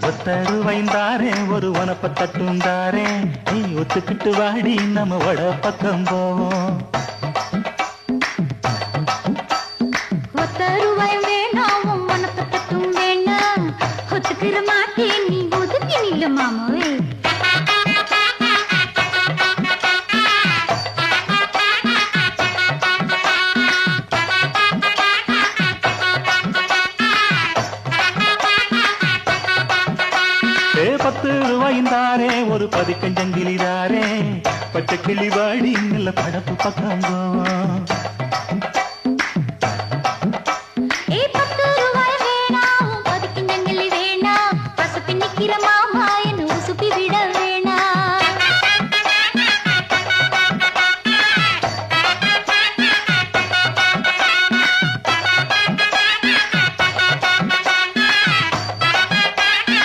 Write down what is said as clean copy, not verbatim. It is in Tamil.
ஒத்தருவைந்தாரே ஒரு உனப்ப தட்டுந்தாரே நீ ஒத்துக்கிட்டு வாடி நம்ம வட பக்கம் போவோம். ஒத்தருவாய் வேணாம் உனப்ப தட்டும் வேணாம் ஒத்துக்கிற மாட்டேன் நீ ஒதுக்கி நில்லு மாமாவே. ₹10 ஒரு பதிக்கஞ்சங்கிலிதாரே பச்சை கிளி வாடி நல்ல படப்பு பக்கம் போவோம்.